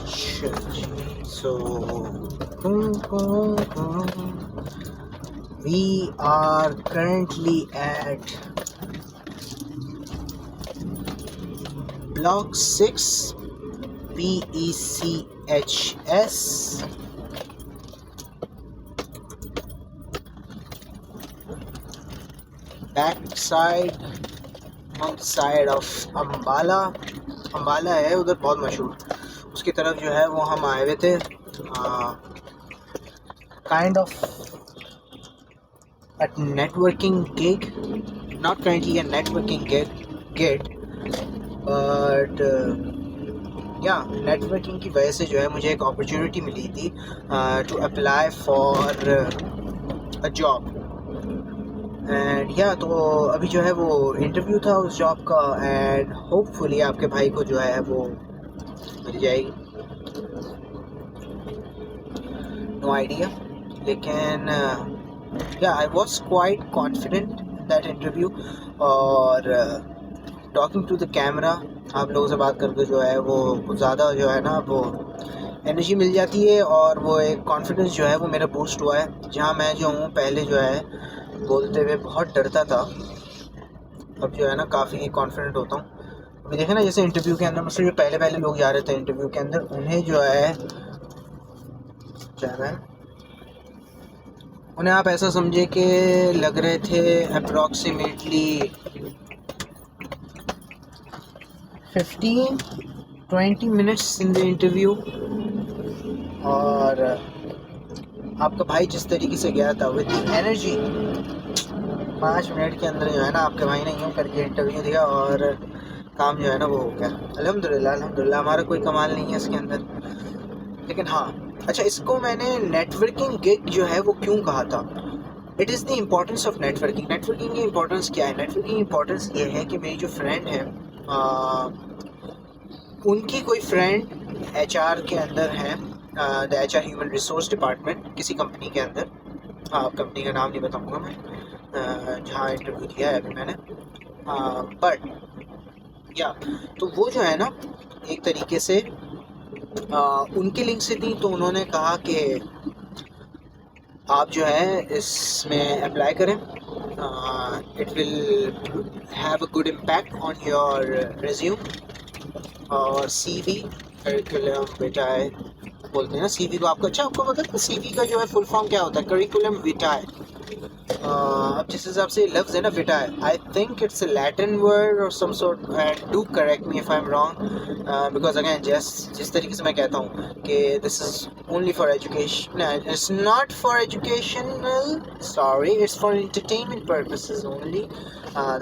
So we are currently at Block 6 PECHS. Back side on the side of Ambala है उधर, बहुत मशहूर। उसकी तरफ जो है वो हम आए हुए थे, kind of at networking gig, not currently a networking gig but networking की वजह से जो है मुझे एक अपॉर्चुनिटी मिली थी to apply for a job and तो अभी जो है वो इंटरव्यू था उस जॉब का एंड होपफुली आपके भाई को जो है वो मिल जाएगी। नो आइडिया, लेकिन I was quite confident in that interview और talking to the camera, आप लोगों से बात करके जो है वो कुछ ज़्यादा जो है ना वो एनर्जी मिल जाती है और वो एक कॉन्फिडेंस जो है वो मेरा बूस्ट हुआ है। जहाँ मैं जो हूँ पहले जो है बोलते हुए बहुत डरता था, अब जो है ना काफ़ी कॉन्फिडेंट होता हूँ। अभी देखें ना, जैसे इंटरव्यू के अंदर मुझसे जो पहले लोग जा रहे थे इंटरव्यू के अंदर, उन्हें जो है उन्हें आप ऐसा समझे कि लग रहे थे approximately 15-20 minutes in the interview. और आपका भाई जिस तरीके से गया था विद एनर्जी, 5 मिनट के अंदर जो है ना आपके भाई ने यूँ करके इंटरव्यू दिया और काम जो है ना वो हो गया। अल्हम्दुलिल्लाह हमारा कोई कमाल नहीं है इसके अंदर। लेकिन हाँ, अच्छा, इसको मैंने नेटवर्किंग गिग जो है वो क्यों कहा था? It is the importance of networking. Networking की इम्पोर्टेंस क्या है? नेटवर्किंग की इम्पोर्टेंस ये है कि मेरी जो फ्रेंड है उनकी कोई फ्रेंड HR के अंदर है, the HR human resource department किसी कंपनी के अंदर। कंपनी का नाम नहीं बताऊँगा मैं, जहाँ इंटरव्यू दिया है अभी मैंने, बट तो वो जो है ना एक तरीके से उनके लिंक से थी, तो उन्होंने कहा कि आप जो है इसमें अप्लाई करें, it will have a good impact on your resume और CV करिकुलम विटाए बोलते हैं ना CV को। आपको पता है CV का जो है फुल फॉर्म क्या होता है? Curriculum vitae. अब जिस हिसाब से लफ्ज़ है ना vitae, I think it's a Latin word और some sort, and do correct me if I am wrong, because again जिस तरीके से मैं कहता हूँ कि this is only for education, it's not for educational, sorry, it's for entertainment purposes only.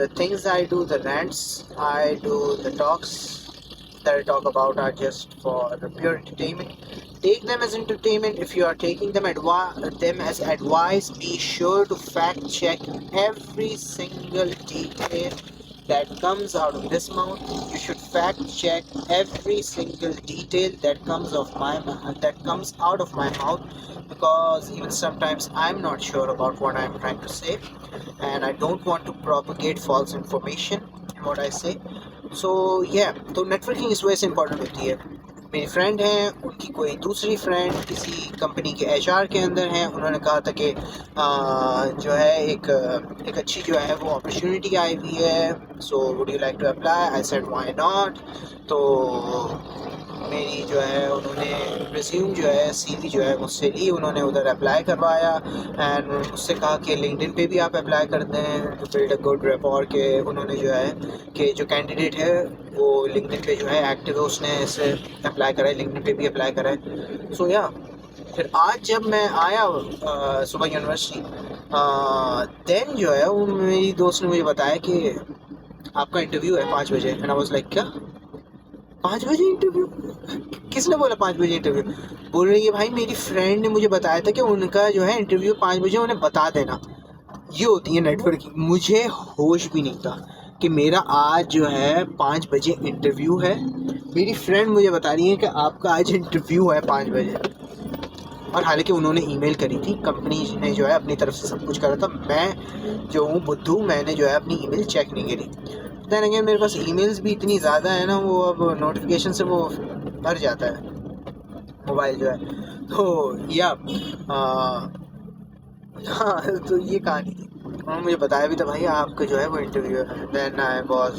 The things I do, the rants I do, the talks that I talk about are just for the pure entertainment. Take them as entertainment. If you are taking them as advice, be sure to fact check every single detail that comes out of this mouth. You should fact check every single detail that comes out of my mouth, because even sometimes I'm not sure about what I'm trying to say, and I don't want to propagate false information in what I say. So तो networking इस वजह से important होती है। मेरी friend हैं, उनकी कोई दूसरी फ्रेंड किसी कंपनी के HR के अंदर हैं, उन्होंने कहा था कि जो है एक अच्छी जो है वो अपॉर्चुनिटी आई हुई है, so would you like to apply? I said why not. तो मेरी जो है उन्होंने रिज्यूम जो है CV जो है मुझसे ली, उन्होंने उधर अप्लाई करवाया एंड मुझसे कहा कि लिंक्डइन पे भी आप अप्लाई कर दें टू बिल्ड अ गुड रैपॉर। के उन्होंने जो है कि जो कैंडिडेट है वो लिंक्डइन पे जो है एक्टिव है, उसने इसे अप्लाई करा है, लिंक्डइन पे भी अप्लाई करा है। सो फिर आज जब मैं आया सुबह यूनिवर्सिटी, देन जो है वो मेरी दोस्त ने मुझे बताया कि आपका इंटरव्यू है 5 बजे, एंड आई वाज लाइक क्या 5 बजे इंटरव्यू? किसने बोला 5 बजे इंटरव्यू? बोल रही है भाई मेरी फ्रेंड ने मुझे बताया था कि उनका जो है इंटरव्यू 5 बजे, उन्हें बता देना। ये होती है नेटवर्किंग। मुझे होश भी नहीं था कि मेरा आज जो है 5 बजे इंटरव्यू है। मेरी फ्रेंड मुझे बता रही है कि आपका आज इंटरव्यू है 5 बजे, और हालांकि उन्होंने ईमेल करी थी, कंपनी ने जो है अपनी तरफ से सब कुछ करा था। मैं जो हूँ बुद्धू, मैंने जो है अपनी ईमेल चेक नहीं करी। दैन अगेन मेरे पास ईमेल्स भी इतनी ज़्यादा है ना, वो अब नोटिफिकेशन से वो भर जाता है। मोबाइल जो है। तो या हाँ, तो ये कहानी थी। उन्होंने मुझे बताया भी था भाई आपका जो है वो इंटरव्यू है। देन आई वाज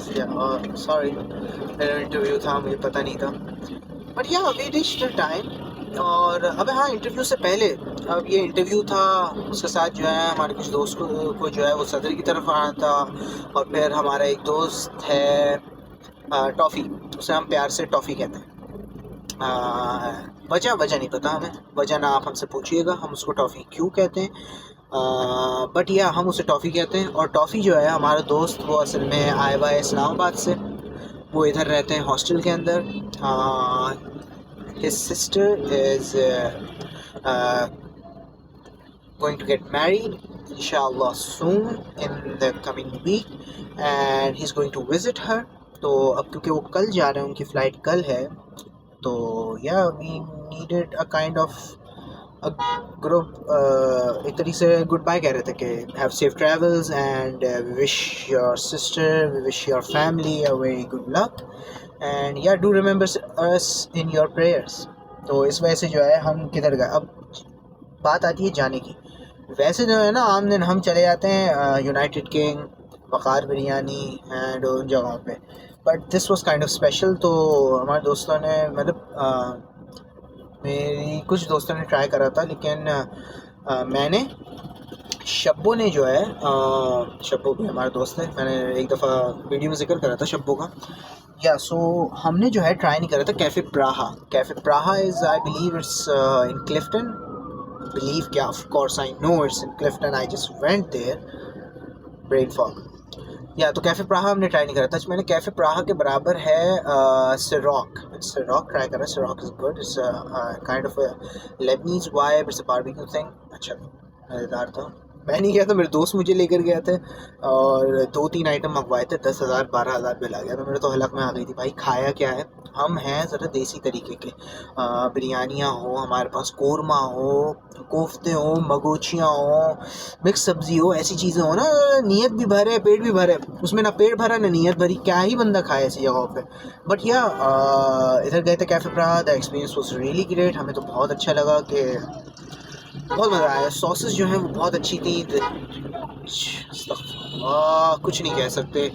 सॉरी, मेरा इंटरव्यू था, मुझे पता नहीं था। बट या वी रीच्ड द टाइम। और अब हाँ, इंटरव्यू से पहले, अब ये इंटरव्यू था, उसके साथ जो है हमारे कुछ दोस्त को जो है वो सदर की तरफ आना था। और फिर हमारा एक दोस्त है टॉफ़ी, उसे हम प्यार से टॉफ़ी कहते हैं। वजह वजह नहीं पता हमें, वजह ना आप हमसे पूछिएगा हम उसको टॉफ़ी क्यों कहते हैं। बट या हम उसे टॉफ़ी कहते हैं। और टॉफ़ी जो है हमारा दोस्त, वो असल में आया हुआ है इस्लामाबाद से। वो इधर रहते हैं हॉस्टल के अंदर। His sister is going to get married inshallah soon in the coming week and he's going to visit her. तो अब क्योंकि वो कल जा रहे हैं, उनकी फ़्लाइट कल है, तो yeah we needed a kind of a group, एक तरीके से गुड बाय कह रहे थे कि have safe travels and wish your sister, we wish your family a very good luck and yeah do remember us in your prayers. तो इस वजह से जो है हम किधर गए। अब बात आती है जाने की। वैसे जो है ना, आम दिन हम चले जाते हैं United king, Waqar biryani and उन जगहों पे। But this was kind of special. तो हमारे दोस्तों ने, मतलब मेरी कुछ दोस्तों ने ट्राई करा था, लेकिन मैंने, शब्बो ने जो है, शब्बो भी हमारा दोस्त है, मैंने एक दफ़ा वीडियो में जिक्र करा था शब्बो का। या सो हमने जो है ट्राई नहीं करा था cafe Praha. Cafe Praha is, I believe it's in Clifton. Believe क्या, of course I know it's in Clifton, I just went there, brain fog। या तो कैफ़े प्राहा हमने ट्राई नहीं करा था। मैंने कैफ़े प्राहा के बराबर है सिरॉक, सिरॉक ट्राई करा। सिरॉक is good, it's kind of Lebanese vibe, it's a barbecue thing. अच्छा, मज़ेदार था। मैं नहीं गया था, मेरे दोस्त मुझे लेकर गया थे और 2-3 आइटम मंगवाए थे। 10,000 12,000 बिल आ गया था। मेरे तो हलक में आ गई थी भाई, खाया क्या है। हम हैं ज़रा देसी तरीके के। बिरयानियाँ हो हमारे पास, कोरमा हो, कोफ्ते हो, मगोचियाँ हो, मिक्स सब्ज़ी हो, ऐसी चीज़ें हो ना, नीयत भी भरे पेट भी भरे। उसमें ना पेट भरा ना नीयत भरी, क्या ही बंदा खाए ऐसी जगहों पे। बट या इधर गए थे cafe Praha, the experience was really great. हमें तो बहुत अच्छा लगा कि बहुत मज़ा आया। सॉसेस जो हैं वो बहुत अच्छी थी। कुछ नहीं कह सकते।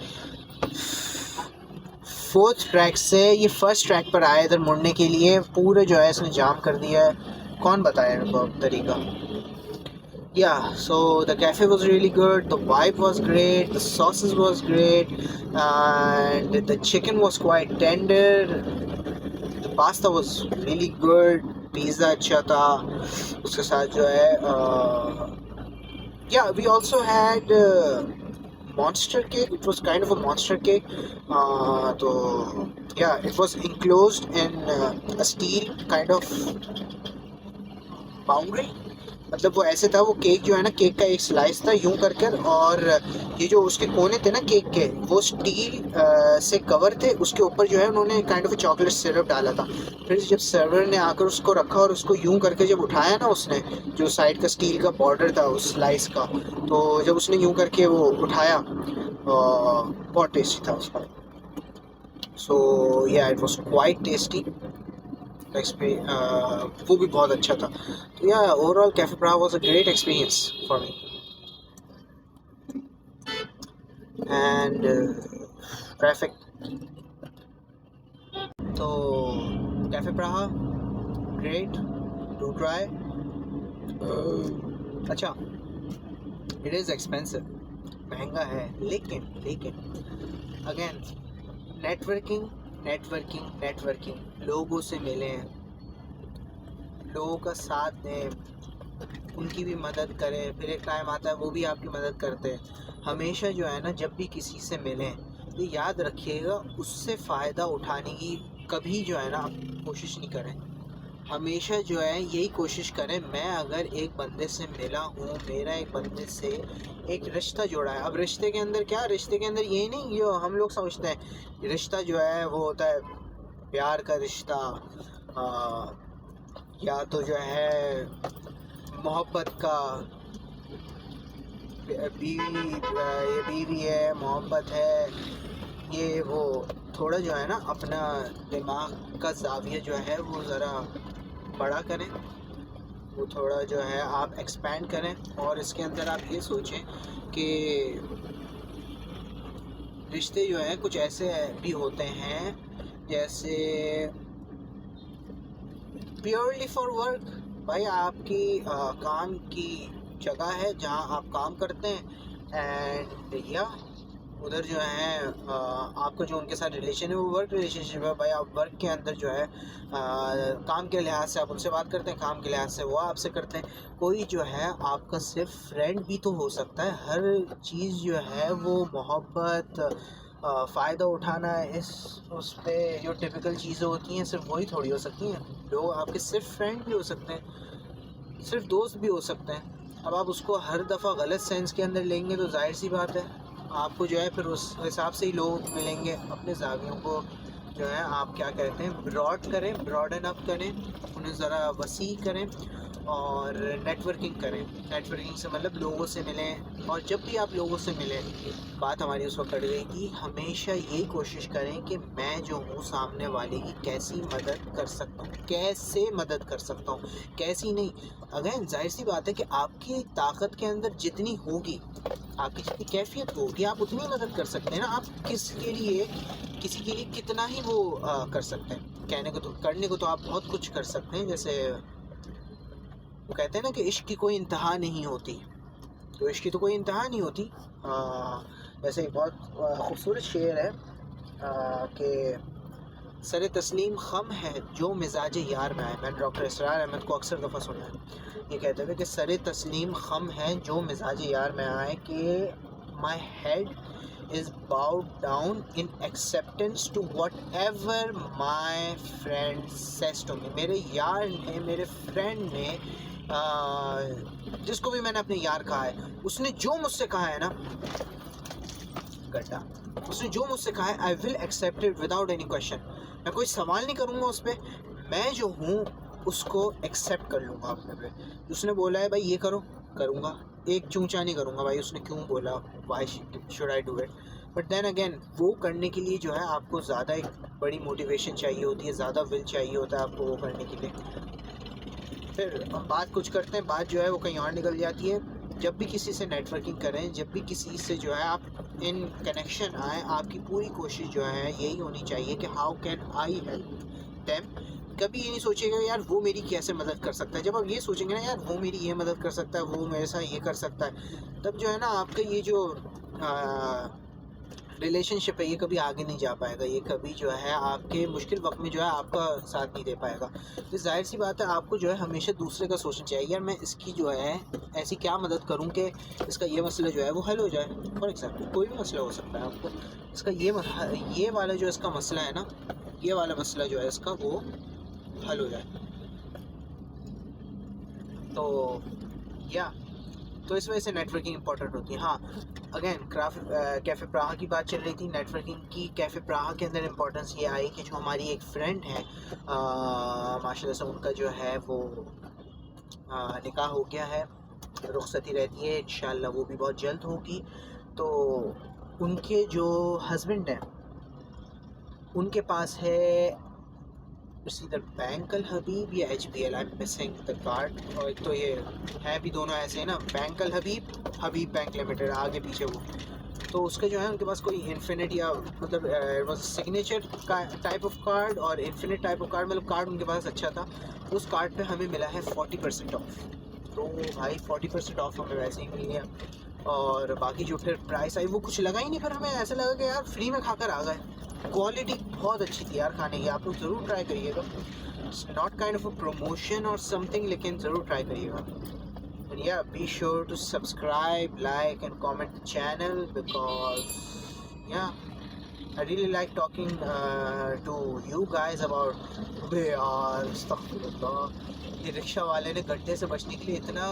4th ट्रैक से ये फर्स्ट ट्रैक पर आया इधर मुड़ने के लिए, पूरे जो है इसने जाम कर दिया है। कौन बताया मेरे को तरीका। Yeah, so the cafe was really good, the vibe was great, the sauces was great, and the chicken was quite tender, the pasta was really good, pizza अच्छा था। उसके साथ जो है yeah, we also had monster cake. It was kind of a monster cake. तो yeah, it was enclosed in a steel kind of boundary. मतलब वो ऐसे था, वो केक जो है ना, केक का एक स्लाइस था यूं कर कर, और ये जो उसके कोने थे ना केक के, वो स्टील से कवर थे। उसके ऊपर जो है उन्होंने काइंड ऑफ चॉकलेट सिरप डाला था। फिर जब सर्वर ने आकर उसको रखा और उसको यूं करके जब उठाया ना उसने, जो साइड का स्टील का बॉर्डर था उस स्लाइस का, तो जब उसने यूं करके वो उठाया, बहुत टेस्टी था उसका। सो या इट वॉज क्वाइट टेस्टी। वो भी बहुत अच्छा था। तो yeah overall cafe Praha was a great experience for me. And traffic, तो cafe Praha great, do try. अच्छा, इट इज़ एक्सपेंसिव, महंगा है, लेकिन अगेन नेटवर्किंग, लोगों से मिलें, लोगों का साथ दें, उनकी भी मदद करें। फिर एक टाइम आता है वो भी आपकी मदद करते हैं। हमेशा जो है ना, जब भी किसी से मिलें तो याद रखिएगा, उससे फ़ायदा उठाने की कभी जो है ना आप कोशिश नहीं करें। हमेशा जो है यही कोशिश करें, मैं अगर एक बंदे से मिला हूँ, मेरा एक बंदे से एक रिश्ता जोड़ा है। अब रिश्ते के अंदर क्या, रिश्ते के अंदर यही नहीं जो हम लोग समझते हैं। रिश्ता जो है वो होता है प्यार का रिश्ता, या तो जो है मोहब्बत का, बीवी है, मोहब्बत है, ये वो। थोड़ा जो है ना अपना दिमाग का ज़ाविया जो है वो ज़रा बड़ा करें, वो थोड़ा जो है आप एक्सपेंड करें, और इसके अंदर आप ये सोचें कि रिश्ते जो है कुछ ऐसे भी होते हैं जैसे प्योरली फॉर वर्क। भाई आपकी काम की जगह है जहाँ आप काम करते हैं, एंड या उधर जो है आपका जो उनके साथ रिलेशन है वो वर्क रिलेशनशिप है। भाई आप वर्क के अंदर जो है काम के लिहाज से आप उनसे बात करते हैं, काम के लिहाज से वो आपसे करते हैं। कोई जो है आपका सिर्फ फ्रेंड भी तो हो सकता है। हर चीज़ जो है वो मोहब्बत, फ़ायदा उठाना, इस उस पर जो टिपिकल चीज़ें होती हैं सिर्फ वही थोड़ी हो सकती हैं। लोग आपके सिर्फ फ्रेंड भी हो सकते हैं, सिर्फ दोस्त भी हो सकते हैं। अब आप उसको हर दफ़ा गलत सेंस के अंदर लेंगे तो जाहिर सी बात है आपको जो है फिर उस हिसाब से ही लोग मिलेंगे। अपने ज़ावियों को जो है आप क्या कहते हैं ब्रॉड करें, ब्रॉडन अप करें, उन्हें ज़रा वसी करें और नेटवर्किंग करें। नेटवर्किंग से मतलब लोगों से मिलें, और जब भी आप लोगों से मिलें, बात हमारी उस वक्त अड़ गई कि हमेशा यही कोशिश करें कि मैं जो हूँ सामने वाले की कैसी मदद कर सकता हूँ, कैसे मदद कर सकता हूँ, कैसी नहीं। अगर जाहिर सी बात है कि आपकी ताकत के अंदर जितनी होगी, आपकी जितनी कैफियत होगी, आप उतनी मदद कर सकते हैं ना। आप किसी के लिए कितना ही वो कर सकते हैं। कहने को तो, करने को तो आप बहुत कुछ कर सकते हैं। जैसे वो कहते हैं ना कि इश्क की कोई इंतहा नहीं होती, तो इश्क की तो कोई इंतहा नहीं होती। वैसे एक बहुत खूबसूरत शेर है कि सरे तस्लीम खम है जो मिजाज यार में आए। मैंने डॉक्टर इसरार अहमद को अक्सर दफ़ा सुना है, ये कहते थे कि सरे तस्लीम खम है जो मिजाज यार में आए, कि my head is bowed down in acceptance to whatever my friend says to me। मेरे यार ने, मेरे फ्रेंड ने, जिसको भी मैंने अपने यार कहा है, उसने जो मुझसे कहा है ना गड्ढा, उसने जो मुझसे कहा है I will accept it without any question. मैं कोई सवाल नहीं करूँगा उस पर, मैं जो हूँ उसको एक्सेप्ट कर लूँगा अपने पे। उसने बोला है भाई ये करो, करूँगा। एक चूंचा नहीं करूँगा भाई उसने क्यों बोला, why should I do it. But then again वो करने के लिए जो है आपको ज़्यादा एक बड़ी मोटिवेशन चाहिए होती है, ज़्यादा विल चाहिए होता है आपको वो करने के लिए। फिर हम बात कुछ करते हैं, बात जो है वो कहीं और निकल जाती है। जब भी किसी से नेटवर्किंग करें, जब भी किसी से जो है आप इन कनेक्शन आए, आपकी पूरी कोशिश जो है यही होनी चाहिए कि how can I help them. कभी ये नहीं सोचेगा यार वो मेरी कैसे मदद कर सकता है। जब आप ये सोचेंगे ना यार वो मेरी ये मदद कर सकता है, वो मेरे साथ ये कर सकता है, तब जो है ना आपका ये जो रिलेशनशिप है ये कभी आगे नहीं जा पाएगा। ये कभी जो है आपके मुश्किल वक्त में जो है आपका साथ नहीं दे पाएगा। तो जाहिर सी बात है आपको जो है हमेशा दूसरे का सोचना चाहिए, यार मैं इसकी जो है ऐसी क्या मदद करूं कि इसका ये मसला जो है वो हल हो जाए। फॉर एग्जाम्पल कोई भी मसला हो सकता है, आपको इसका ये वाला जो इसका मसला है ना, ये वाला मसला जो है इसका वो हल हो जाए। तो इस वजह से नेटवर्किंग इंपॉर्टेंट होती है। हाँ अगेन कैफ़े प्राहा की बात चल रही थी, नेटवर्किंग की। कैफ़े प्राहा के अंदर इम्पोर्टेंस ये आई कि जो हमारी एक फ्रेंड है माशाल्लाह से उनका जो है वो निकाह हो गया है, रुखसती रहती है, इंशाल्लाह वो भी बहुत जल्द होगी। तो उनके जो हस्बैंड हैं उनके पास है इधर बैंक अल हबीब या HBL, I am missing the card. और एक तो ये है भी दोनों ऐसे हैं ना, बैंक अल हबीब, हबीब बैंक लिमिटेड, आगे पीछे वो। तो उसके जो है उनके पास कोई इन्फिनिट या मतलब इट वाज सिग्नेचर का टाइप ऑफ कार्ड और इन्फिनिट टाइप ऑफ कार्ड, मतलब कार्ड उनके पास अच्छा था। उस कार्ड पे हमें मिला है 40% ऑफ। तो भाई 40% ऑफ हमें वैसे ही मिल गया, और बाकी जो फिर प्राइस आई वो कुछ लगा ही नहीं। फिर हमें ऐसा लगा कि यार फ्री में खाकर आ गए। क्वालिटी बहुत अच्छी थी यार खाने की, आप लोग ज़रूर ट्राई करिएगा। It's not kind of a promotion और समथिंग, लेकिन ज़रूर ट्राई करिएगा। And yeah, be sure to subscribe, like and comment the channel because I really like talking to you guys about यार अस्तग़फिरुल्लाह। ये रिक्शा वाले ने गड्ढे से बचने के लिए इतना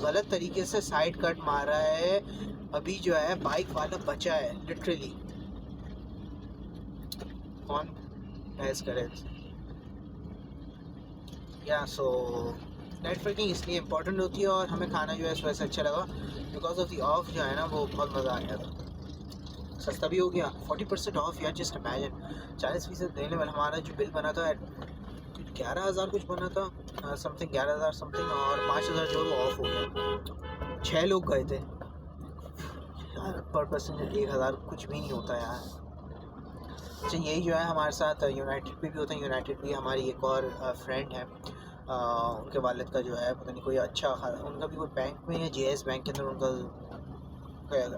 गलत तरीके से साइड कट मारा है, अभी जो है बाइक वाला बचा है लिटरली। कौन बहस करे या सो नेटवर्किंग इसलिए इम्पोर्टेंट होती है। और हमें खाना जो है इस वजह से अच्छा लगा बिकॉज ऑफ दी ऑफ जो है ना वो बहुत मज़ा आया था, सस्ता भी हो गया। 40% ऑफ यार, जस्ट इमेजिन 40% देने वाला हमारा जो बिल बना था 11,000 कुछ बना था, समथिंग 11,000 समथिंग, और 5,000 जो वो ऑफ हो गया। 6 लोग गए थे यार, पर पर्सन 1,000 कुछ भी नहीं होता यार। अच्छा, यही जो है हमारे साथ यूनाइटेड पे भी होता है। यूनाइटेड भी हमारी एक और फ्रेंड है, उनके वालिद का जो है पता नहीं कोई उनका भी कोई बैंक में है, JS बैंक के अंदर उनका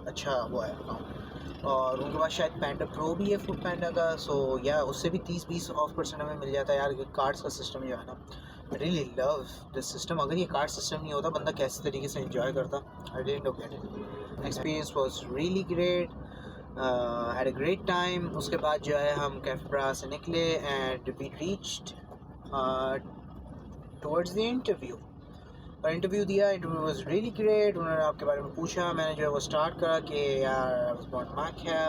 अच्छा वो है अकाउंट, और उनके पास शायद पैंडा प्रो भी है, फूड पैंडा का। सो या उससे भी 30-20 ऑफ % हमें मिल जाता है यार। कार्ड्स का सिस्टम जो है ना, I really love this system. अगर ये कार्ड सिस्टम नहीं होता बंदा कैसे तरीके से एंजॉय करता। I didn't know get it. Experience was really great, had a great time. उसके बाद जो है हम कैफे ब्रा से निकले and we reached towards the interview, और इंटरव्यू दिया। Interview was really great. उन्होंने आपके बारे में पूछा, मैंने जो है वो स्टार्ट करा कि यार आई वाज बॉर्न मक्का,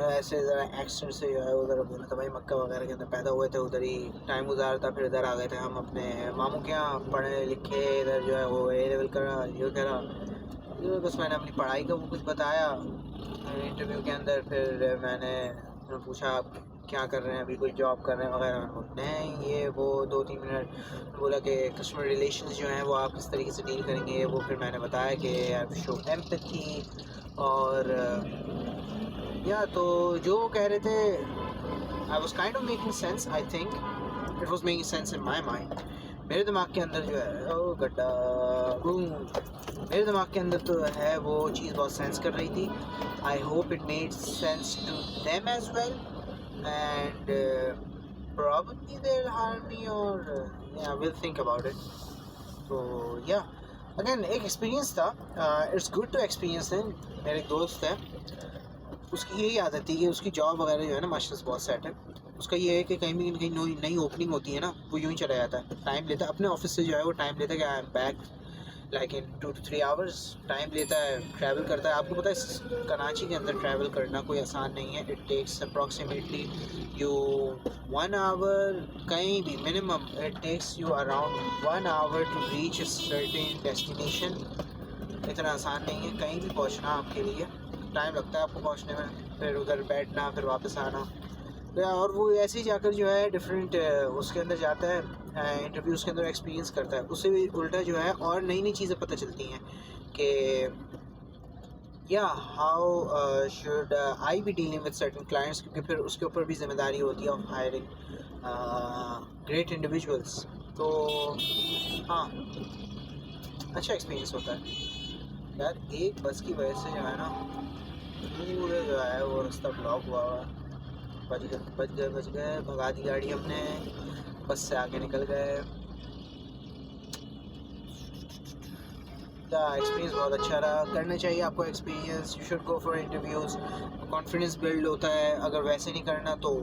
ऐसे ज़रा एक्सेंट से जो है उधर बोला था भाई मक्का वगैरह के अंदर पैदा हुए थे, उधर ही टाइम गुजारता। फिर इधर आ गए थे हम अपने मामू के यहाँ, पढ़े लिखे, इधर जो है वो A लेवल करा, ये करा। बस मैंने अपनी पढ़ाई का वो कुछ बताया इंटरव्यू के अंदर। फिर मैंने पूछा आप क्या कर रहे हैं, अभी कोई जॉब कर रहे हैं वगैरह, नहीं ये वो 2-3 मिनट बोला कि कस्टमर रिलेशंस जो हैं वो आप किस तरीके से डील करेंगे वो। फिर मैंने बताया कि आप शो एम्पैथी, और या तो जो कह रहे थे I was kind of making sense. I think it was making sense in my mind. मेरे दिमाग के अंदर जो है ओ गड्ढा मेरे दिमाग के अंदर तो है वो चीज़ बहुत सेंस कर रही थी। I hope it made sense to them as well, and probably they'll hire me, or yeah, we'll think about it. तो या अगेन एक एक्सपीरियंस था, इट्स गुड टू एक्सपीरियंस है। मेरे एक दोस्त है, उसकी यही आदत थी कि उसकी जॉब वगैरह जो है ना मास्टर्स बहुत सेट है। उसका ये है कि कहीं भी कहीं नई ओपनिंग होती है ना, वो यूँ ही चला जाता है। टाइम लेता है अपने ऑफिस से जो है वो टाइम लेता है कि I am back like in 2 to 3 hours time लेता है, ट्रैवल करता है। आपको पता है कराची के अंदर ट्रैवल करना कोई आसान नहीं है। It takes approximately you 1 hour, कहीं भी minimum it takes you around 1 hour to reach a certain destination. इतना आसान नहीं है कहीं भी पहुंचना, आपके लिए टाइम लगता है आपको पहुंचने में, फिर उधर बैठना, फिर वापस आना। और वो ऐसे ही जाकर जो है डिफरेंट उसके अंदर जाता है, इंटरव्यूज़ के अंदर एक्सपीरियंस करता है। उससे भी उल्टा जो है और नई नई चीज़ें पता चलती हैं कि या how should I be dealing with certain clients, क्योंकि फिर उसके ऊपर भी जिम्मेदारी होती है ऑफ हायरिंग ग्रेट इंडिविजुअल्स। तो हाँ, अच्छा एक्सपीरियंस होता है यार। एक बस की वजह से जो है ना पूरे जो है वो रास्ता ब्लॉक हुआ हुआ, बच गए, भगा दी गाड़ी हमने, बस से आगे निकल गए। एक्सपीरियंस बहुत अच्छा रहा, करना चाहिए आपको experience. You should go for interviews, confidence build होता है। अगर वैसे नहीं करना तो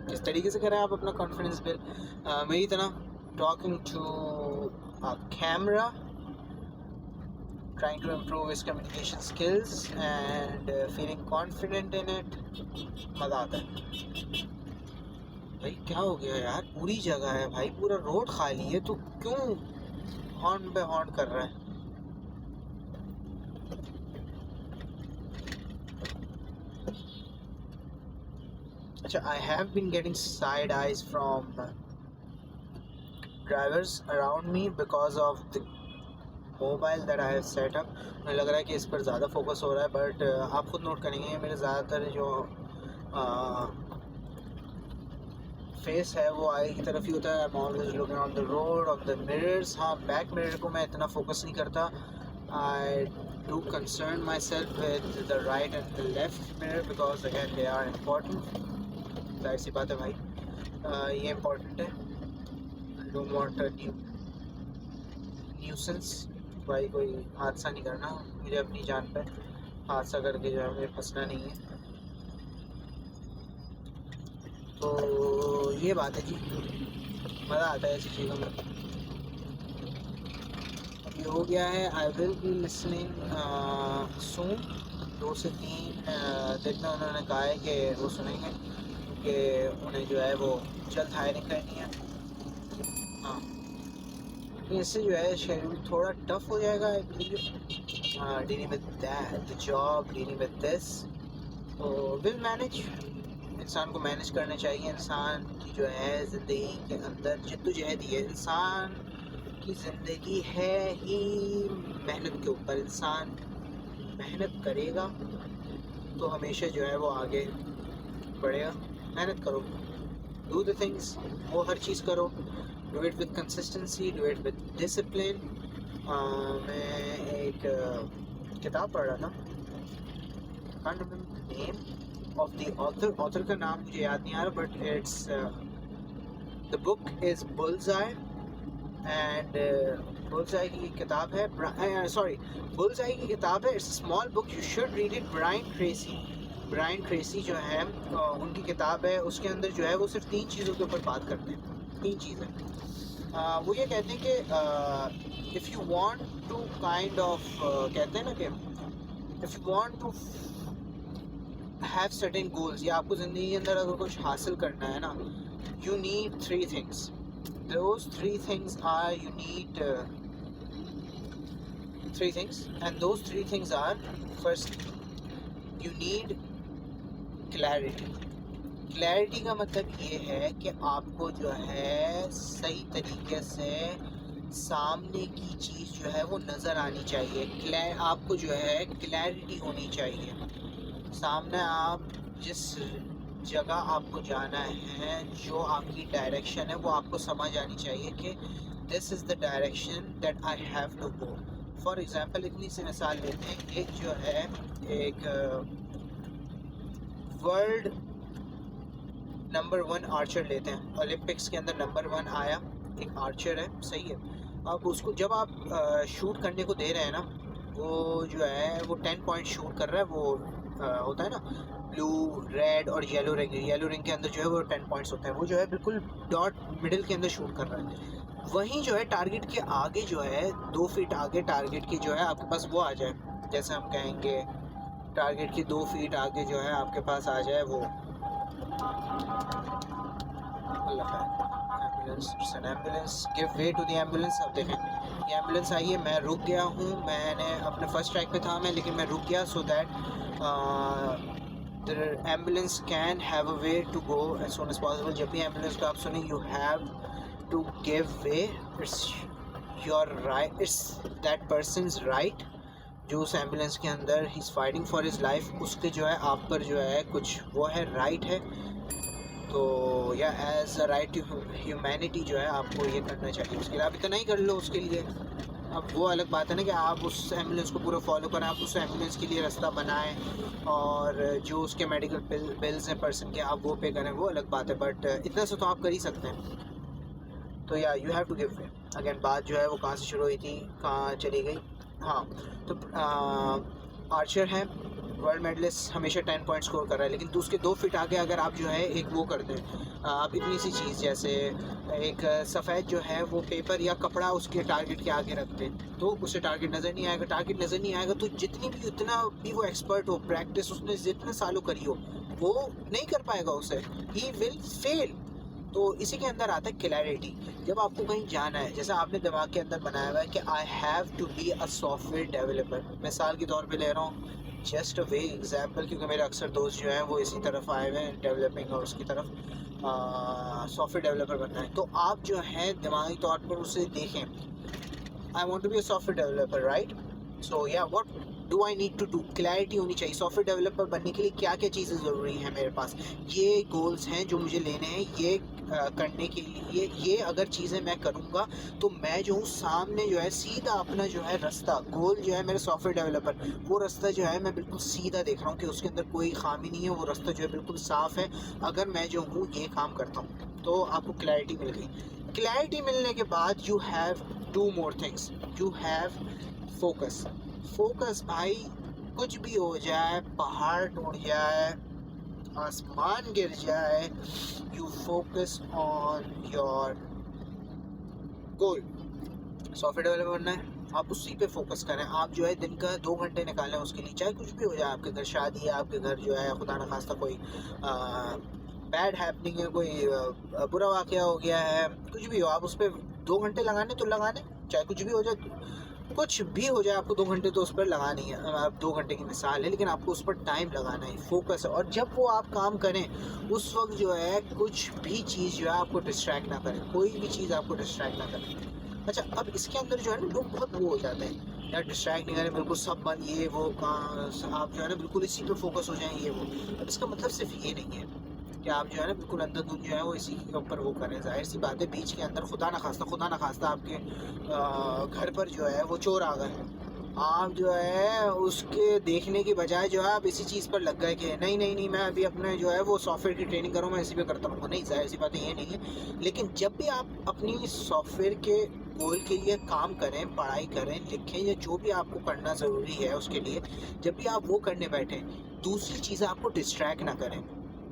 किस तरीके से करें आप अपना कॉन्फिडेंस बिल्ड? मेरी तरह talking to a camera, trying to improve his communication skills and feeling confident in it। मज़ा आता है भाई। क्या हो गया यार, पूरी जगह है भाई, पूरा रोड खाली है, तो क्यों हॉर्न पे हॉर्न कर रहा है? अच्छा, I have been getting side eyes from drivers around me because of the mobile that I have set up. मुझे लग रहा है कि इस पर ज़्यादा फोकस हो रहा है, बट आप खुद नोट करेंगे मेरे ज़्यादातर जो फेस है वो आगे की तरफ ही होता है। I am always looking on the road, on the mirrors. हाँ, बैक मिरर को मैं इतना फोकस नहीं करता। I do concern myself with the right and the left mirror because again they are important. जाहिर सी बात है भाई, ये इम्पॉर्टेंट है। I don't want a nuisance, भाई कोई हादसा नहीं करना, मुझे अपनी जान पे हादसा करके जो है मुझे फंसना नहीं है। तो ये बात है जी, मज़ा आता है ऐसी चीज़ों में। अब ये हो गया है। आई विल बी लिसनिंग सून। 2 से 3 दिन में उन्होंने कहा है कि वो सुनेंगे, क्योंकि उन्हें जो है वो जल्द हायरिंग करनी है। हाँ, इससे जो है शेड्यूल थोड़ा टफ हो जाएगा I believe, dealing with that the job, dealing with this. तो विल मैनेज, इंसान को मैनेज करना चाहिए। इंसान की जो है ज़िंदगी के अंदर जद्दोजहद ही है। इंसान की ज़िंदगी है ही मेहनत के ऊपर। इंसान मेहनत करेगा तो हमेशा जो है वो आगे बढ़ेगा। मेहनत करो, डू द थिंग्स, वो हर चीज़ करो, do it with consistency, do it with discipline. मैं एक किताब पढ़ रहा था, can't remember the name of the author का नाम मुझे याद नहीं आ रहा, but it's the book is bullseye and bullseye की किताब है, बुल्सआई की किताब है। It's small book, you should read it. Brian Tracy जो है उनकी किताब है, उसके अंदर जो है वो सिर्फ 3 चीज़ों के ऊपर बात करते हैं। 3 चीज़ें वो ये कहते हैं कि if you want to kind of कहते हैं ना कि if you want to have certain goals, या आपको ज़िंदगी के अंदर अगर कुछ हासिल करना है ना, you need 3 things. Those 3 things are, you need 3 things, and those 3 things are, first you need clarity का मतलब ये है कि आपको जो है सही तरीके से सामने की चीज़ जो है वो नज़र आनी चाहिए। आपको जो है क्लैरिटी होनी चाहिए। सामने आप जिस जगह आपको जाना है, जो आपकी डायरेक्शन है, वो आपको समझ आनी चाहिए कि this is the direction that I have to go. For example इतनी सी मिसाल लेते हैं, एक जो है एक वर्ल्ड नंबर 1 आर्चर लेते हैं, ओलंपिक्स के अंदर नंबर 1 आया, एक आर्चर है, सही है। अब उसको जब आप शूट करने को दे रहे हैं ना, वो जो है वो 10 पॉइंट शूट कर रहा है, वो होता है ना ब्लू, रेड और येलो रिंग के अंदर जो है वो 10 पॉइंट्स होते हैं। वो जो है बिल्कुल डॉट मिडिल के अंदर शूट कर रहा है। वहीं जो है टारगेट के आगे जो है 2 फीट आगे टारगेट की जो है आपके पास वो आ जाए, जैसे हम कहेंगे टारगेट की 2 फीट आगे जो है आपके पास आ जाए वो ambulance, give way to the ambulance. अब देखें ये एम्बुलेंस आई है, मैं रुक गया हूँ, मैंने अपने फर्स्ट ट्रैक पे था मैं, लेकिन मैं रुक गया so that the ambulance can have a way to go as soon as possible. जब भी एम्बुलेंस को आप सुने, you have to give way, it's your right, it's that person's right जो उस एम्बुलेंस के अंदर ही is fighting for his life, उसके जो है आप पर जो है कुछ वो है, राइट है। तो या as a right to humanity जो है आपको ये करना चाहिए। उसके लिए आप इतना ही कर लो उसके लिए। अब वो अलग बात है ना कि आप उस एम्बुलेंस को पूरा फॉलो करें, आप उस एम्बुलेंस के लिए रास्ता बनाएं और जो उसके मेडिकल बिल्स हैं पर्सन के, आप वो पे करें, वो अलग बात है। बट इतना से तो आप कर ही सकते हैं। तो या you have to give way. Again बात जो है वो कहाँ से शुरू हुई थी, कहाँ चली गई। हाँ, तो आर्चर है, वर्ल्ड मेडलिस्ट, हमेशा 10 पॉइंट स्कोर कर रहा है, लेकिन तो उसके 2 फीट आगे अगर आप जो है एक वो कर दें, आप इतनी सी चीज़ जैसे एक सफ़ेद जो है वो पेपर या कपड़ा उसके टारगेट के आगे रख दें, तो उसे टारगेट नज़र नहीं आएगा। टारगेट नज़र नहीं आएगा तो उतना भी वो एक्सपर्ट हो, प्रैक्टिस उसने जितने सालों करी हो, वो नहीं कर पाएगा उसे, ही विल फेल। तो इसी के अंदर आता है क्लैरिटी। जब आपको कहीं जाना है, जैसा आपने दिमाग के अंदर बनाया हुआ है कि I have to be a software developer, मिसाल के तौर पे ले रहा हूँ, जस्ट अ वे एग्जाम्पल, क्योंकि मेरे अक्सर दोस्त जो हैं वो इसी तरफ आए हुए हैं, डेवलपिंग और उसकी तरफ, सॉफ्टवेयर डेवलपर बनना है। तो आप जो है दिमागी तौर पर उसे देखें, I want to be a software developer, right. So yeah what do I need to do, clarity होनी चाहिए। सॉफ्टवेयर डेवलपर बनने के लिए क्या क्या चीज़ें ज़रूरी हैं मेरे पास, ये गोल्स हैं जो मुझे लेने हैं, ये करने के लिए ये अगर चीज़ें मैं करूँगा तो मैं जो हूँ सामने जो है सीधा अपना जो है रास्ता, गोल जो है मेरे सॉफ्टवेयर डेवलपर, वो रास्ता जो है मैं बिल्कुल सीधा देख रहा हूँ कि उसके अंदर कोई खामी नहीं है, वो रास्ता जो है बिल्कुल साफ़ है। अगर मैं जो हूँ ये काम करता हूँ, तो आपको क्लैरिटी मिल गई। क्लैरिटी मिलने के बाद you have 2 more things, you have focus. भाई कुछ भी हो जाए, पहाड़ टूट जाए, आसमान गिर जाए, you focus on your goal. Software developer बनना है, आप उसी पे फोकस करें। आप जो है दिन का 2 घंटे निकालें उसके लिए, चाहे कुछ भी हो जाए, आपके घर शादी है, आपके घर जो है खुदा न खास्ता कोई बैड हैपनिंग है, कोई बुरा वाक़या हो गया है, कुछ भी हो, आप उस पर 2 घंटे लगाने तो लगाने, चाहे कुछ भी हो जाए। कुछ भी हो जाए, आपको 2 घंटे तो उस पर लगाना ही है। अब 2 घंटे की मिसाल है, लेकिन आपको उस पर टाइम लगाना है, फोकस है। और जब वो आप काम करें उस वक्त जो है कुछ भी चीज़ जो है आपको डिस्ट्रैक्ट ना करे, कोई भी चीज़ आपको डिस्ट्रैक्ट ना करे। अच्छा, अब इसके अंदर जो है ना लोग बहुत वो हो जाते हैं यार, डिस्ट्रैक्ट नहीं करें, बिल्कुल सब बंद, ये वो कहाँ, आप जो है ना बिल्कुल इसी पर फोकस हो जाएं, ये वो। अब इसका मतलब सिर्फ ये नहीं है कि आप जो है ना बिल्कुल अंधाधुंध जो है वो इसी के ऊपर वो करें। जाहिर सी बात है, बीच के अंदर खुदा ना खास्ता आपके घर पर जो है वो चोर आ गए, आप जो है उसके देखने की बजाय जो है आप इसी चीज़ पर लग गए कि नहीं नहीं नहीं, मैं अभी अपने जो है वो सॉफ्टवेयर की ट्रेनिंग करूँ, मैं इसी पे करता हूँ। नहीं, जाहिर सी बात है ये नहीं है। लेकिन जब भी आप अपनी सॉफ्टवेयर के गोल के लिए काम करें, पढ़ाई करें, लिखें, या जो भी आपको करना ज़रूरी है उसके लिए, जब भी आप वो करने बैठें, दूसरी चीज़ें आपको डिस्ट्रैक्ट ना करें,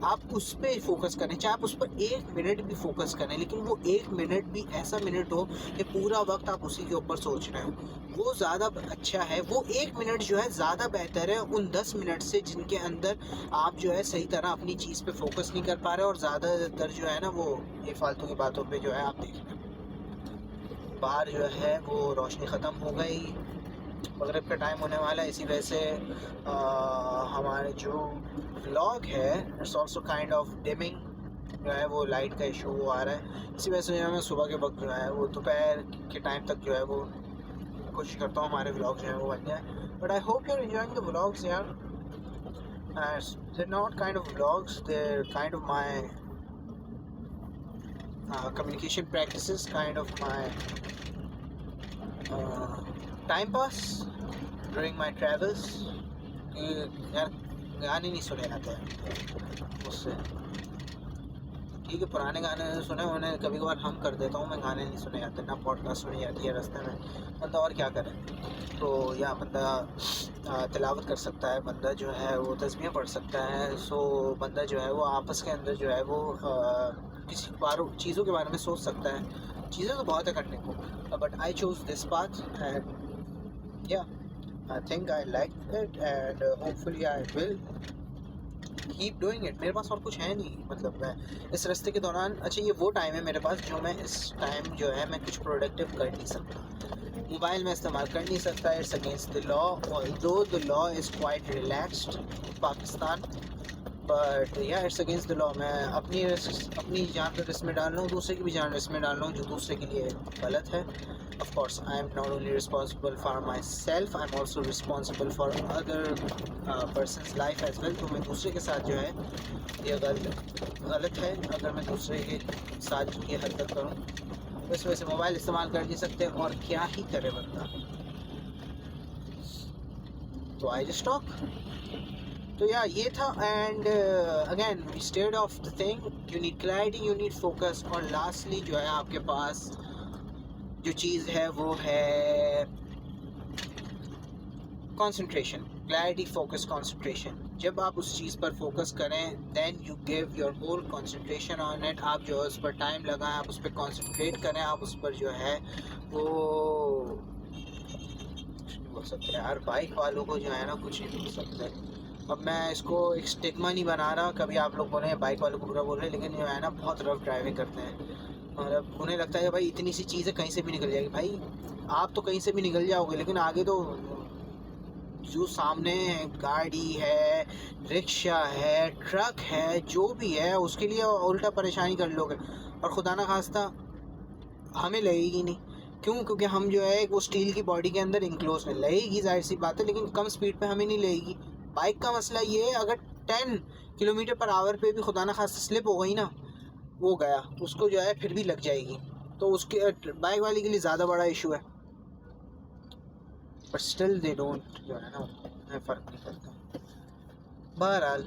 आप उस पर फोकस करें। चाहे आप उस पर 1 मिनट भी फोकस करें, लेकिन वो 1 मिनट भी ऐसा मिनट हो कि पूरा वक्त आप उसी के ऊपर सोच रहे हो, वो ज़्यादा अच्छा है। वो 1 मिनट जो है ज़्यादा बेहतर है उन 10 मिनट से जिनके अंदर आप जो है सही तरह अपनी चीज़ पे फोकस नहीं कर पा रहे, और ज़्यादातर जो है ना वो ये फालतू की बातों पे जो है आप देख रहे हैं। बाहर जो है वो रोशनी ख़त्म हो गई, मगरिब का टाइम होने वाला है, इसी वजह से हमारे जो व्लॉग है it's also kind of dimming, जो है वो लाइट का इशू आ रहा है। इसी वजह से जो है मैं सुबह के वक्त जो है वो दोपहर के टाइम तक जो है वो कोशिश करता हूँ हमारे व्लॉग जो है वो बन जाए। But I hope you are enjoying the vlogs यार। They're not kind of vlogs, they're kind of my communication practices, kind of my time pass during my travels। यार गाने नहीं सुने जाते हैं उससे, ठीक है, पुराने गाने सुने उन्हें कभी कभार हम कर देता हूँ मैं, गाने नहीं सुने जाते, ना पॉडकास्ट सुनी जाती है रास्ते में, बंदा और क्या करे। तो या बंदा तिलावत कर सकता है, बंदा जो है वो तस्बीह पढ़ सकता है, सो बंदा जो है वो आपस के अंदर जो है वो किसी चीज़ों के बारे में सोच सकता है। चीज़ें तो बहुत है करने को, but I choose this path and या I think I like it and hopefully I will keep doing it। मेरे पास और कुछ है नहीं, मतलब मैं इस रास्ते के दौरान, अच्छा ये वो टाइम है मेरे पास जो मैं इस टाइम जो है मैं कुछ प्रोडक्टिव कर नहीं सकता, मोबाइल में इस्तेमाल कर नहीं सकता, it's against the law, although the law is quite relaxed Pakistan, but या इट्स अगेंस्ट द लॉ। मैं अपनी जान पर रिस्क में डाल रहा हूँ, दूसरे की भी जान रिस्क में डाल रहा हूँ, जो दूसरे के लिए गलत है। Of course, I am not only responsible for myself, I am also responsible for other person's life as well। तो मैं दूसरे के साथ जो है ये गलत है अगर मैं दूसरे के साथ ये हरकत करूँ। इस वजह से मोबाइल इस्तेमाल कर नहीं सकते, और क्या ही करे बंदा। तो आई जस्ट टॉक, तो या ये था। And again we stayed of the thing, you need clarity, you need focus, और लास्टली जो है आपके पास जो चीज़ है वो है कंसंट्रेशन, क्लैरिटी, फोकस, कंसंट्रेशन। जब आप उस चीज़ पर फोकस करें then you give your whole concentration on it. आप जो है उस पर टाइम लगाएं, आप उस पर कंसंट्रेट करें, आप उस पर जो है वो बोल सकते हैं यार, बाइक वालों को जो है ना कुछ नहीं बोल सकते। अब मैं इसको एक स्टिग्मा नहीं बना रहा, कभी आप लोग बोले बाइक वालों को बुरा बोल रहे हैं, लेकिन जो है ना बहुत रफ ड्राइविंग करते हैं, मतलब उन्हें लगता है कि भाई इतनी सी चीज़ें कहीं से भी निकल जाएगी। भाई आप तो कहीं से भी निकल जाओगे, लेकिन आगे तो जो सामने गाड़ी है, रिक्शा है, ट्रक है, जो भी है उसके लिए उल्टा परेशानी कर लोगे, और खुदा ना खास्ता हमें लगेगी नहीं। क्यों? क्योंकि हम जो है वो स्टील की बॉडी के अंदर इंक्लोज नहीं लगेगी, जाहिर सी बात है, लेकिन कम स्पीड पे हमें नहीं लगेगी। बाइक का मसला ये है, अगर 10 किलोमीटर पर आवर पे भी खुदा ना खास्ता स्लिप हो गई ना, वो गया, उसको जो है फिर भी लग जाएगी। तो उसके बाइक वाले के लिए ज़्यादा बड़ा इशू है, बट स्टिल दे डोंट जो है ना फ़र्क नहीं पड़ता। बहरहाल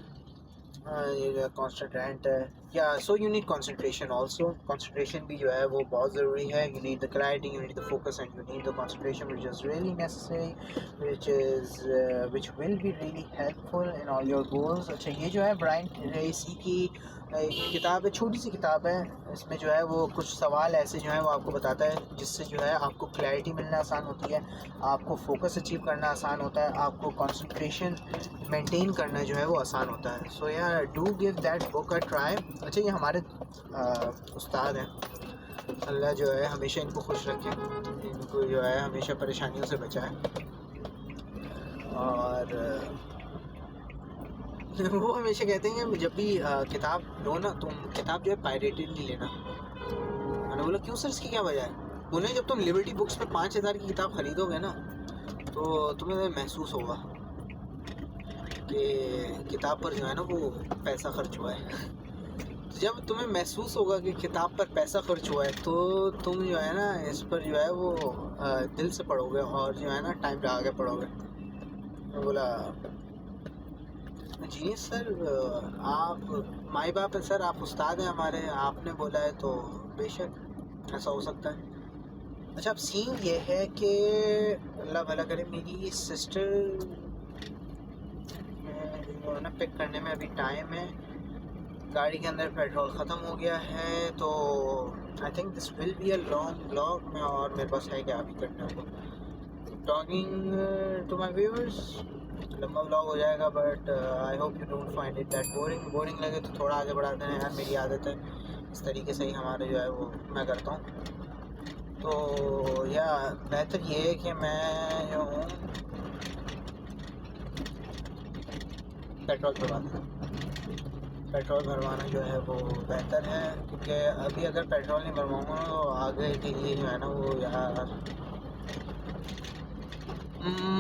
ये कॉन्सेंट्रेंट है या so you need concentration also. Concentration भी जो है वो बहुत ज़रूरी है। You need the clarity, you need the focus and you need the concentration which is really necessary, which will be really helpful in all your goals. अच्छा, ये जो है ब्रायन ट्रेसी की एक किताब है, छोटी सी किताब है, इसमें जो है वो कुछ सवाल ऐसे जो है वो आपको बताता है जिससे जो है आपको क्लैरिटी मिलना आसान होती है, आपको फोकस अचीव करना आसान होता है, आपको कंसंट्रेशन मेंटेन करना जो है वो आसान होता है। सो यार do give that book a try. अच्छा, ये हमारे उस्ताद हैं अल्लाह जो है हमेशा इनको खुश रखे, इनको जो है हमेशा परेशानियों से बचाए। और वो हमेशा कहते हैं कि जब भी किताब लो ना तुम, किताब जो है पायरेटेड नहीं लेना। मैंने बोला क्यों सर, इसकी क्या वजह है? बोले जब तुम लिबर्टी बुक्स पे 5,000 की किताब खरीदोगे ना तो तुम्हें महसूस होगा कि किताब पर जो है ना वो पैसा खर्च हुआ है। जब तुम्हें महसूस होगा कि किताब पर पैसा खर्च हुआ है तो तुम जो है ना इस पर जो है वो दिल से पढ़ोगे और जो है ना टाइम लगा के पढ़ोगे। मैं बोला जी सर, आप माई बाप है सर, आप उस्ताद हैं हमारे, आपने बोला है तो बेशक ऐसा हो सकता है। अच्छा, अब सीन ये है कि अल्लाह भला करे, मेरी सिस्टर ना पिक करने में अभी टाइम है, गाड़ी के अंदर पेट्रोल ख़त्म हो गया है, तो I think this will be a long blog में, और मेरे पास है क्या अभी करने को। टॉकिंग टू माई व्यूअर्स, लंबा ब्लॉग हो जाएगा, but I hope you don't find it that boring लगे तो थोड़ा आगे बढ़ाते हैं यार, मेरी आदत है, इस तरीके से ही हमारे जो है वो मैं करता हूँ। तो या बेहतर ये है कि मैं जो हूँ पेट्रोल भरवाना जो है वो बेहतर है, क्योंकि अभी अगर पेट्रोल नहीं भरवाऊँगा तो आगे के लिए जो है ना वो यार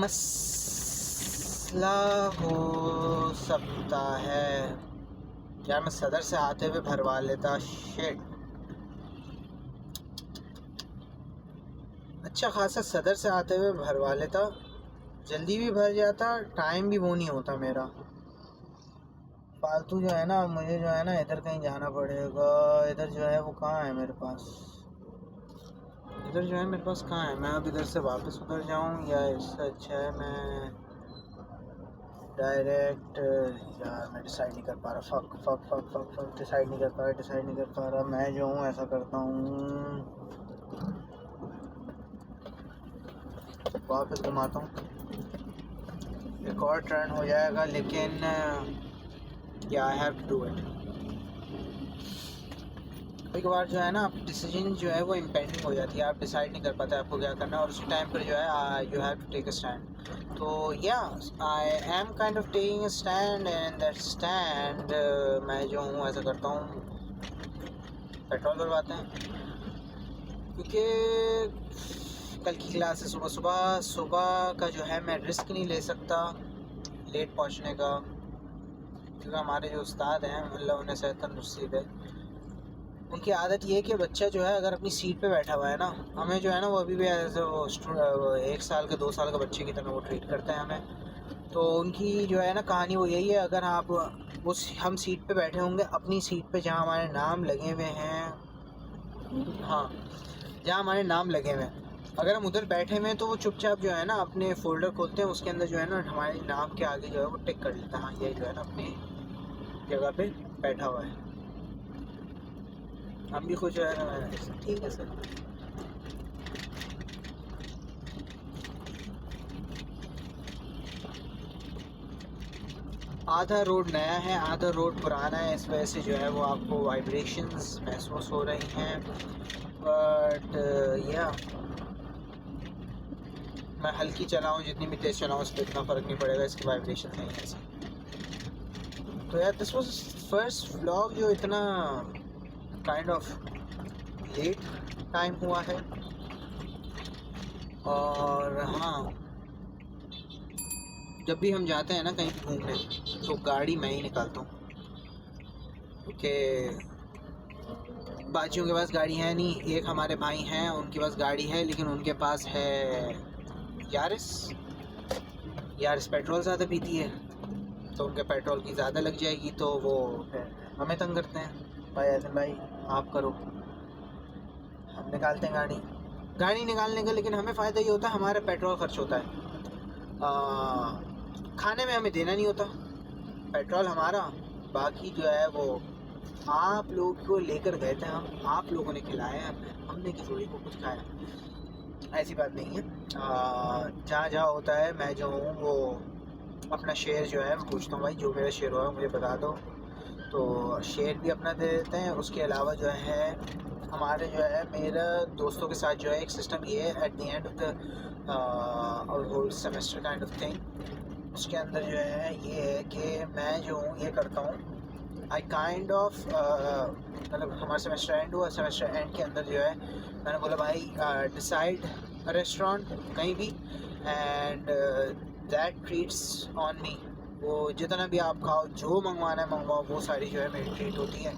मसला हो सकता है। यार मैं सदर से आते हुए भरवा लेता, शिट, अच्छा खासा सदर से आते हुए भरवा लेता, जल्दी भी भर जाता, टाइम भी वो नहीं होता मेरा। फालतू जो है ना मुझे जो है ना इधर कहीं जाना पड़ेगा, इधर जो है वो कहाँ है मेरे पास, इधर जो है मेरे पास कहाँ है, मैं अब इधर से वापस उधर जाऊँ या इससे अच्छा है मैं डायरेक्ट, यार मैं डिसाइड नहीं कर पा रहा, फक डिसाइड नहीं कर पा रहा। मैं जो हूँ ऐसा करता हूँ, वापस घुमाता हूँ, एक और टर्न हो जाएगा, लेकिन या I have to do it. कई बार जो है ना आप डिसीजन जो है वो इम्पेंडिंग हो जाती है, आप डिसाइड नहीं कर पाते आपको क्या करना है, और उसी टाइम पर जो है you have to take a stand. तो या I am kind of taking a stand, and that stand मैं जो हूँ ऐसा करता हूँ, पेट्रोल भरवाते हैं, क्योंकि कल की क्लास है सुबह का जो है मैं रिस्क नहीं ले सकता लेट पहुँचने का, क्योंकि हमारे जो उस्ताद हैं अल्लाह उन्हें सेहत तंदुरुस्ती दे, उनकी आदत ये है कि बच्चा जो है अगर अपनी सीट पे बैठा हुआ है ना, हमें जो है ना वो अभी भी एज वो 1 साल का 2 साल का बच्चे की तरह वो ट्रीट करते हैं हमें। तो उनकी जो है ना कहानी वो यही है, अगर आप हम सीट पे बैठे होंगे अपनी सीट पे जहाँ हमारे नाम लगे हुए हैं, हाँ जहाँ हमारे नाम लगे हुए हैं, अगर हम उधर बैठे हुए हैं तो वो चुपचाप जो है ना अपने फोल्डर खोलते हैं, उसके अंदर जो है ना हमारे नाम के आगे जो है वो टिक कर लेता है, हाँ ये जो है ना अपनी जगह पे बैठा हुआ है। हम भी खुश है ना, ठीक है सर। आधा रोड नया है, आधा रोड पुराना है, इस वजह से जो है वो आपको वाइब्रेशंस महसूस हो रही हैं, बट या मैं हल्की चलाऊँ जितनी भी तेज़ चलाऊँ उस पर इतना फ़र्क नहीं पड़ेगा, इसकी वाइब्रेशन नहीं है ऐसी। तो यार दिस वाज फर्स्ट व्लॉग जो इतना काइंड ऑफ लेट टाइम हुआ है, और हाँ जब भी हम जाते हैं ना कहीं भी घूमने तो गाड़ी मैं ही निकालता हूँ, क्योंकि बाजियों के पास गाड़ी है नहीं, एक हमारे भाई हैं उनके पास गाड़ी है, लेकिन उनके पास है यारिस पेट्रोल ज़्यादा पीती है, तो उनके पेट्रोल की ज़्यादा लग जाएगी, तो वो हमें तंग करते हैं, भाई ऐसे भाई आप करो, हम निकालते हैं गाड़ी निकालने का, लेकिन हमें फ़ायदा ये होता है हमारा पेट्रोल खर्च होता है, खाने में हमें देना नहीं होता पेट्रोल हमारा, बाकी जो है वो आप लोग को लेकर गए थे हम, आप लोगों ने खिलाया हमने किसी को कुछ खाया, ऐसी बात नहीं है। जहाँ होता है मैं जो हूँ वो अपना शेयर जो है मैं पूछता हूँ, भाई जो मेरा शेयर हुआ है मुझे बता दो, तो शेयर भी अपना दे देते हैं, उसके अलावा जो है हमारे जो है मेरे दोस्तों के साथ जो है एक सिस्टम ये है, at the end of the whole semester kind of thing, उसके अंदर जो है ये है कि मैं जो हूँ ये करता हूँ, आई काइंड ऑफ मतलब हमारा सेमेस्टर एंड हुआ, सेमेस्टर एंड के अंदर जो है मैंने बोला भाई डिसाइड रेस्टोरेंट कहीं भी and that treats on me, वो जितना भी आप खाओ, जो मंगवाना है मंगवाओ, वो सारी जो है मेरी ट्रीट होती है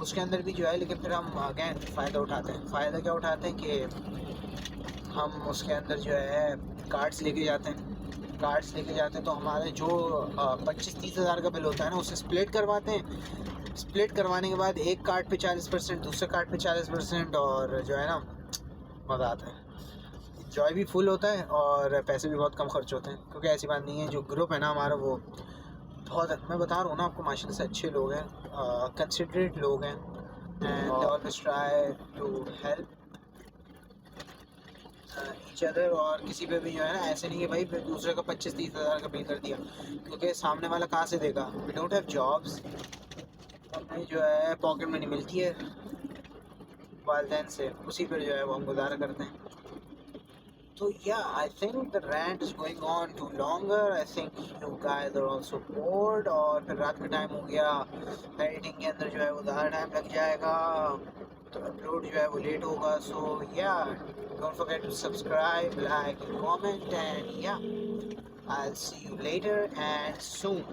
उसके अंदर भी जो है। लेकिन फिर हम अगेन फ़ायदा उठाते हैं। फ़ायदा क्या उठाते हैं कि हम उसके अंदर जो है कार्ड्स लेके जाते हैं। कार्ड्स लेके जाते हैं तो हमारे जो 25-30 हज़ार का बिल होता है ना, उसे स्प्लिट करवाते हैं। स्प्लिट करवाने के बाद एक कार्ड पे 40%, दूसरे कार्ड पे 40%, और जो है ना मज़ा आता है, जॉय भी फुल होता है और पैसे भी बहुत कम खर्च होते हैं। क्योंकि ऐसी बात नहीं है, जो ग्रुप है ना हमारा वो बहुत, मैं बता रहा हूँ ना आपको, माशाल्लाह से अच्छे लोग हैं, कंसिडरेट लोग हैं, and they always try to help each other. और किसी पे भी जो है ना ऐसे नहीं कि भाई दूसरे का 25-30 हज़ार का बिल कर दिया, क्योंकि सामने वाला कहाँ से देगा। वी डोंट हैव जॉब्स, हमें जो है पॉकेट मनी मिलती है वालदैन से, उसी पर जो है वो हम गुजारा करते हैं। So yeah, I think the rant is going on too longer. I think you guys are also bored, और फिर रात का टाइम हो गया, एडिटिंग के अंदर जो है वो ज़्यादा टाइम लग जाएगा, तो अपलोड जो है वो लेट होगा। So yeah, don't forget to subscribe, like, and comment, and yeah, I'll see you later and soon.